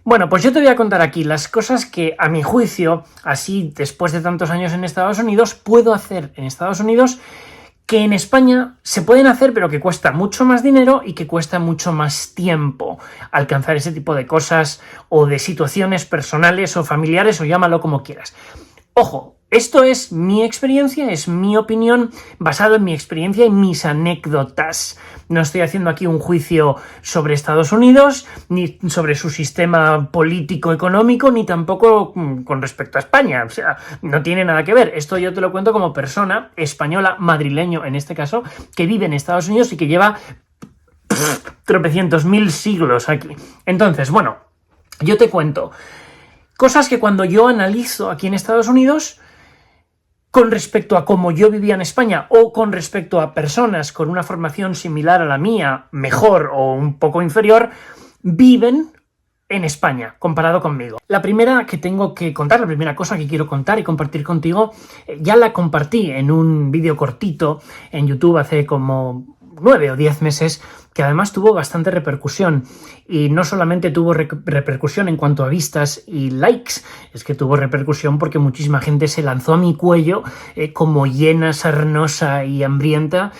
Bueno, pues yo te voy a contar aquí las cosas que, a mi juicio, así después de tantos años en Estados Unidos, puedo hacer en Estados Unidos que en España se pueden hacer, pero que cuesta mucho más dinero y que cuesta mucho más tiempo alcanzar ese tipo de cosas o de situaciones personales o familiares o llámalo como quieras. Ojo, esto es mi experiencia, es mi opinión, basado en mi experiencia y mis anécdotas. No estoy haciendo aquí un juicio sobre Estados Unidos, ni sobre su sistema político-económico, ni tampoco con respecto a España. O sea, no tiene nada que ver. Esto yo te lo cuento como persona española, madrileño en este caso, que vive en Estados Unidos y que lleva tropecientos mil siglos aquí. Entonces, bueno, yo te cuento cosas que cuando yo analizo aquí en Estados Unidos, con respecto a cómo yo vivía en España o con respecto a personas con una formación similar a la mía, mejor o un poco inferior, viven en España, comparado conmigo. La primera que tengo que contar, la primera cosa que quiero contar y compartir contigo, ya la compartí en un vídeo cortito en YouTube hace como 9 o 10 meses, que además tuvo bastante repercusión. Y no solamente tuvo repercusión en cuanto a vistas y likes, es que tuvo repercusión porque muchísima gente se lanzó a mi cuello como hiena sarnosa y hambrienta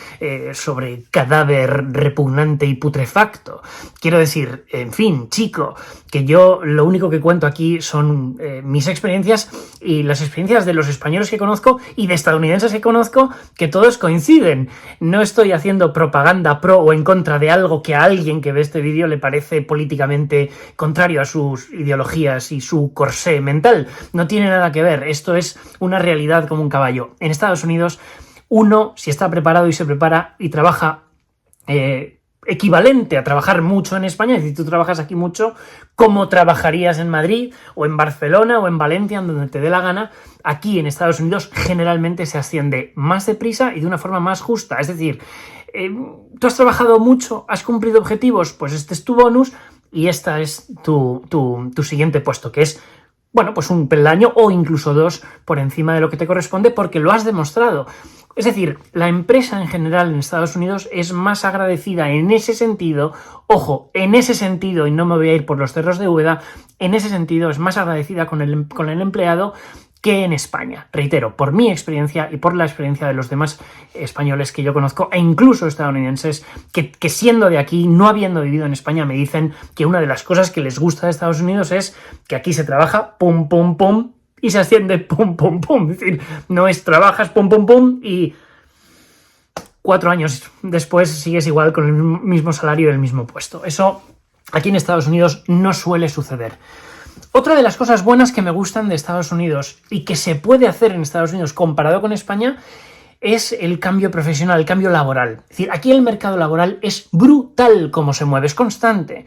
sobre cadáver repugnante y putrefacto. Quiero decir, en fin, chico, que yo lo único que cuento aquí son mis experiencias y las experiencias de los españoles que conozco y de estadounidenses que conozco, que todos coinciden. No estoy haciendo propaganda pro o en contra de algo que a alguien que ve este vídeo le parece políticamente contrario a sus ideologías y su corsé mental. No tiene nada que ver. Esto es una realidad como un caballo. En Estados Unidos, uno, si está preparado y se prepara y trabaja equivalente a trabajar mucho en España, es decir, tú trabajas aquí mucho, como trabajarías en Madrid o en Barcelona o en Valencia, donde te dé la gana, aquí en Estados Unidos generalmente se asciende más deprisa y de una forma más justa. Es decir, tú has trabajado mucho, has cumplido objetivos, pues este es tu bonus y esta es tu siguiente puesto, que es, bueno, pues un peldaño o incluso dos por encima de lo que te corresponde porque lo has demostrado. Es decir, la empresa en general en Estados Unidos es más agradecida en ese sentido, ojo, en ese sentido, y no me voy a ir por los cerros de Úbeda, en ese sentido es más agradecida con el empleado que en España. Reitero, por mi experiencia y por la experiencia de los demás españoles que yo conozco, e incluso estadounidenses, que siendo de aquí, no habiendo vivido en España, me dicen que una de las cosas que les gusta de Estados Unidos es que aquí se trabaja pum, pum, pum, y se asciende pum, pum, pum. Es decir, no es trabajas pum, pum, pum y 4 años después sigues igual con el mismo salario y el mismo puesto. Eso aquí en Estados Unidos no suele suceder. Otra de las cosas buenas que me gustan de Estados Unidos y que se puede hacer en Estados Unidos comparado con España es el cambio profesional, el cambio laboral. Es decir, aquí el mercado laboral es brutal como se mueve, es constante.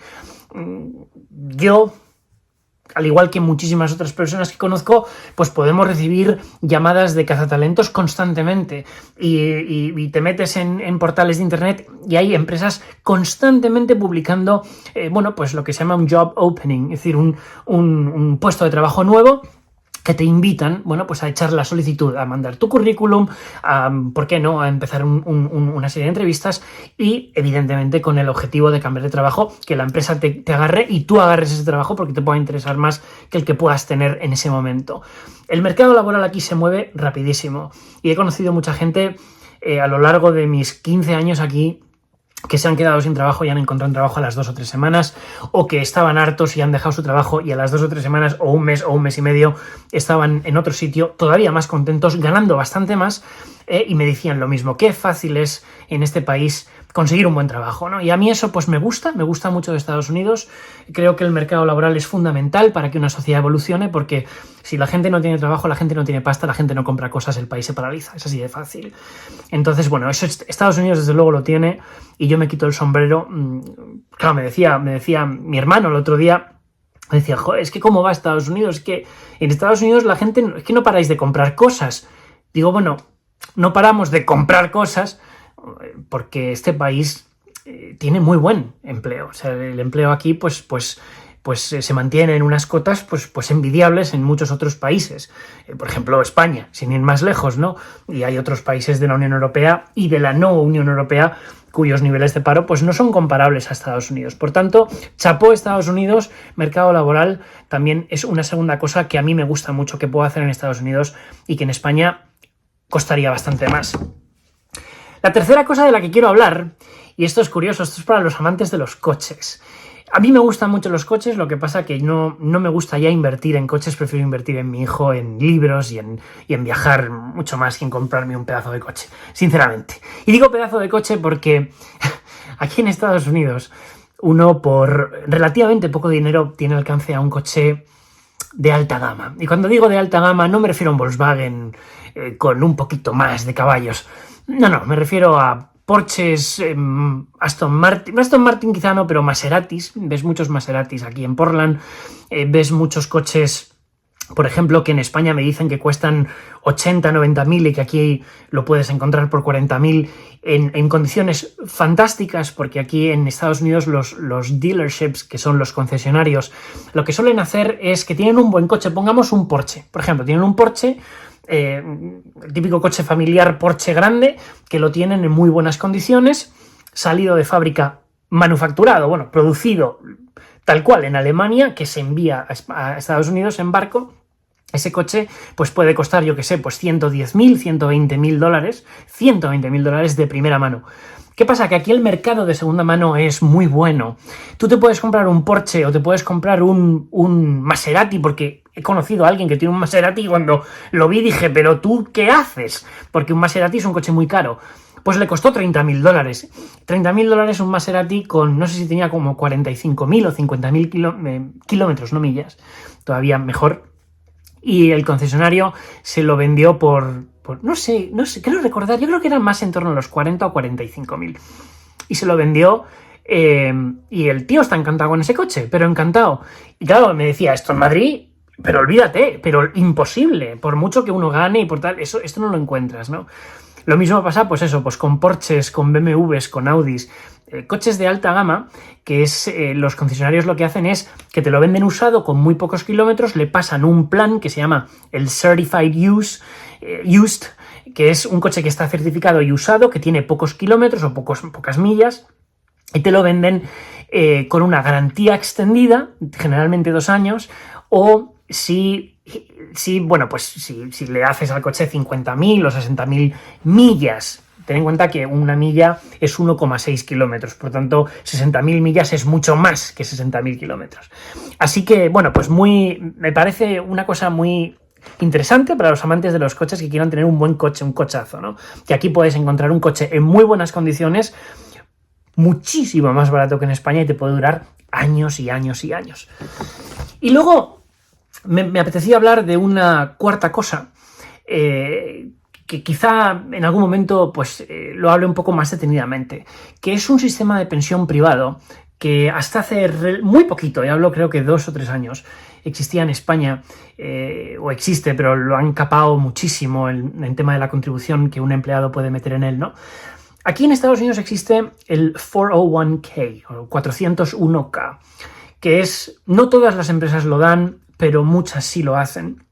Yo, al igual que muchísimas otras personas que conozco, pues podemos recibir llamadas de cazatalentos constantemente y te metes en portales de internet y hay empresas constantemente publicando, bueno, pues lo que se llama un job opening, es decir, un puesto de trabajo nuevo que te invitan, bueno, pues a echar la solicitud, a mandar tu currículum, ¿por qué no?, a empezar una serie de entrevistas y, evidentemente, con el objetivo de cambiar de trabajo, que la empresa te agarre y tú agarres ese trabajo porque te pueda interesar más que el que puedas tener en ese momento. El mercado laboral aquí se mueve rapidísimo y he conocido mucha gente a lo largo de mis 15 años aquí que se han quedado sin trabajo y han encontrado un trabajo a las 2 o 3 semanas, o que estaban hartos y han dejado su trabajo y a las 2 o 3 semanas o un mes y medio estaban en otro sitio todavía más contentos, ganando bastante más, y me decían lo mismo, qué fácil es en este país conseguir un buen trabajo, ¿no? Y a mí eso pues me gusta mucho de Estados Unidos. Creo que el mercado laboral es fundamental para que una sociedad evolucione, porque si la gente no tiene trabajo, la gente no tiene pasta, la gente no compra cosas, el país se paraliza, es así de fácil. Entonces, bueno, eso Estados Unidos desde luego lo tiene y yo me quito el sombrero. Claro, me decía mi hermano el otro día, me decía, joder, es que cómo va Estados Unidos, es que en Estados Unidos la gente, es que no paráis de comprar cosas. Digo, bueno, no paramos de comprar cosas porque este país tiene muy buen empleo. O sea, el empleo aquí pues se mantiene en unas cotas pues envidiables en muchos otros países. Por ejemplo, España, sin ir más lejos, ¿no? Y hay otros países de la Unión Europea y de la no Unión Europea cuyos niveles de paro pues no son comparables a Estados Unidos. Por tanto, chapó Estados Unidos, mercado laboral también es una segunda cosa que a mí me gusta mucho que puedo hacer en Estados Unidos y que en España costaría bastante más. La tercera cosa de la que quiero hablar, y esto es curioso, esto es para los amantes de los coches. A mí me gustan mucho los coches, lo que pasa que no me gusta ya invertir en coches, prefiero invertir en mi hijo, en libros y en viajar mucho más que en comprarme un pedazo de coche, sinceramente. Y digo pedazo de coche porque aquí en Estados Unidos uno por relativamente poco dinero tiene alcance a un coche de alta gama. Y cuando digo de alta gama no me refiero a un Volkswagen con un poquito más de caballos. No, me refiero a Porsches, Aston Martin quizá no, pero Maseratis, ves muchos Maseratis aquí en Portland, ves muchos coches, por ejemplo, que en España me dicen que cuestan 80, 90 mil y que aquí lo puedes encontrar por 40 mil en condiciones fantásticas, porque aquí en Estados Unidos los dealerships, que son los concesionarios, lo que suelen hacer es que tienen un buen coche, pongamos un Porsche, por ejemplo, tienen un Porsche, el típico coche familiar Porsche grande, que lo tienen en muy buenas condiciones, salido de fábrica, manufacturado, producido tal cual en Alemania, que se envía a Estados Unidos en barco. Ese coche pues puede costar, yo que sé, pues 110.000, 120.000 dólares, 120.000 dólares de primera mano. ¿Qué pasa? Que aquí el mercado de segunda mano es muy bueno. Tú te puedes comprar un Porsche o te puedes comprar un Maserati, porque he conocido a alguien que tiene un Maserati y cuando lo vi dije, ¿pero tú qué haces? Porque un Maserati es un coche muy caro. Pues le costó 30.000 dólares. 30.000 dólares un Maserati con, no sé si tenía como 45.000 o 50.000 kilómetros, no millas. Todavía mejor. Y el concesionario se lo vendió por no sé, quiero recordar, yo creo que era más en torno a los 40 o 45.000. Y se lo vendió y el tío está encantado con ese coche, pero encantado. Y claro, me decía, esto en Madrid, pero olvídate, pero imposible, por mucho que uno gane y por tal, esto no lo encuentras, ¿no? Lo mismo pasa, pues con Porsches, con BMWs, con Audis, coches de alta gama, que es los concesionarios lo que hacen es que te lo venden usado con muy pocos kilómetros, le pasan un plan que se llama el Certified Used, que es un coche que está certificado y usado, que tiene pocos kilómetros o pocas millas, y te lo venden con una garantía extendida, generalmente 2 años, o si le haces al coche 50.000 o 60.000 millas. Ten en cuenta que una milla es 1,6 kilómetros, por tanto 60.000 millas es mucho más que 60.000 kilómetros. Así que, me parece una cosa muy interesante para los amantes de los coches que quieran tener un buen coche, un cochazo, ¿no? Que aquí puedes encontrar un coche en muy buenas condiciones, muchísimo más barato que en España y te puede durar años y años y años. Y luego me apetecía hablar de una cuarta cosa, que quizá en algún momento lo hable un poco más detenidamente, que es un sistema de pensión privado que hasta hace muy poquito, y hablo creo que 2 o 3 años, existía en España, o existe, pero lo han capado muchísimo en tema de la contribución que un empleado puede meter en él, ¿no? Aquí en Estados Unidos existe el 401k, o 401k, que no todas las empresas lo dan, pero muchas sí lo hacen.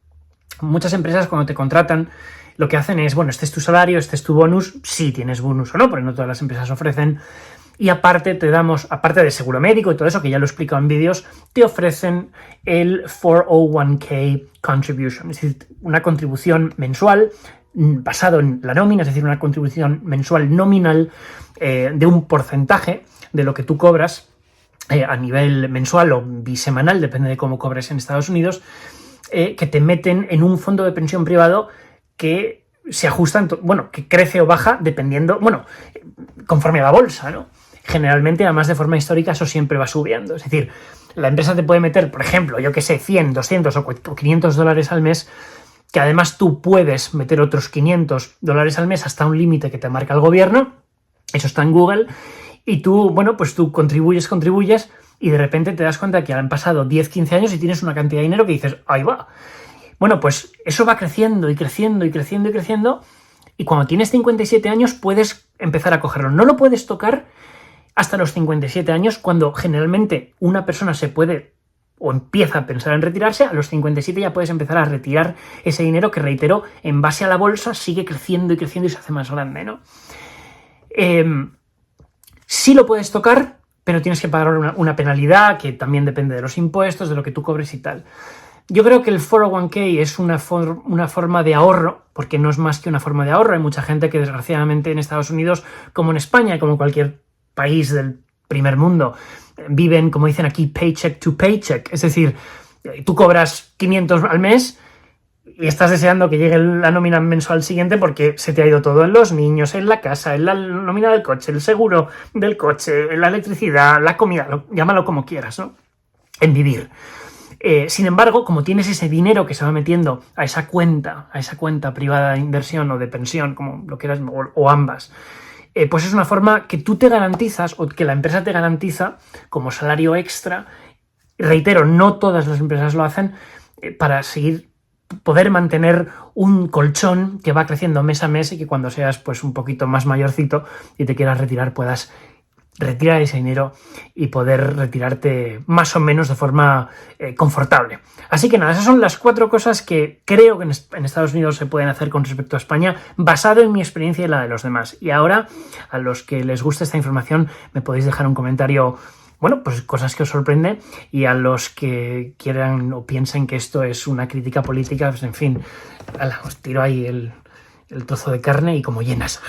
Muchas empresas cuando te contratan lo que hacen es, este es tu salario, este es tu bonus, sí tienes bonus o no, porque no todas las empresas ofrecen, y aparte te damos, aparte de seguro médico y todo eso, que ya lo he explicado en vídeos, te ofrecen el 401k contribution, es decir, una contribución mensual basado en la nómina, es decir, una contribución mensual nominal de un porcentaje de lo que tú cobras a nivel mensual o bisemanal, depende de cómo cobres en Estados Unidos, que te meten en un fondo de pensión privado que se ajusta, que crece o baja dependiendo, conforme a la bolsa, ¿no? Generalmente, además de forma histórica, eso siempre va subiendo. Es decir, la empresa te puede meter, por ejemplo, 100, 200 o 500 dólares al mes, que además tú puedes meter otros 500 dólares al mes hasta un límite que te marca el gobierno, eso está en Google, y tú, tú contribuyes, y de repente te das cuenta que han pasado 10, 15 años y tienes una cantidad de dinero que dices, ahí va. Pues eso va creciendo y creciendo y creciendo y creciendo, y cuando tienes 57 años puedes empezar a cogerlo. No lo puedes tocar hasta los 57 años, cuando generalmente una persona se puede o empieza a pensar en retirarse. A los 57 ya puedes empezar a retirar ese dinero que, reitero, en base a la bolsa sigue creciendo y creciendo y se hace más grande, ¿no? Sí lo puedes tocar, pero tienes que pagar una penalidad que también depende de los impuestos, de lo que tú cobres y tal. Yo creo que el 401k es una forma de ahorro, porque no es más que una forma de ahorro. Hay mucha gente que desgraciadamente en Estados Unidos, como en España, como en cualquier país del primer mundo, viven, como dicen aquí, paycheck to paycheck. Es decir, tú cobras 500 al mes y estás deseando que llegue la nómina mensual siguiente porque se te ha ido todo en los niños, en la casa, en la nómina del coche, el seguro del coche, en la electricidad, la comida, llámalo como quieras, ¿no? En vivir. Sin embargo, como tienes ese dinero que se va metiendo a esa cuenta privada de inversión o de pensión, como lo quieras, o ambas, pues es una forma que tú te garantizas o que la empresa te garantiza como salario extra. Reitero, no todas las empresas lo hacen, para poder mantener un colchón que va creciendo mes a mes y que cuando seas pues un poquito más mayorcito y te quieras retirar puedas retirar ese dinero y poder retirarte más o menos de forma confortable. Así que nada, esas son las 4 cosas que creo que en Estados Unidos se pueden hacer con respecto a España, basado en mi experiencia y la de los demás. Y ahora, a los que les guste esta información, me podéis dejar un comentario, bueno, pues cosas que os sorprenden, y a los que quieran o piensen que esto es una crítica política, pues en fin, os tiro ahí el trozo de carne y como llenas.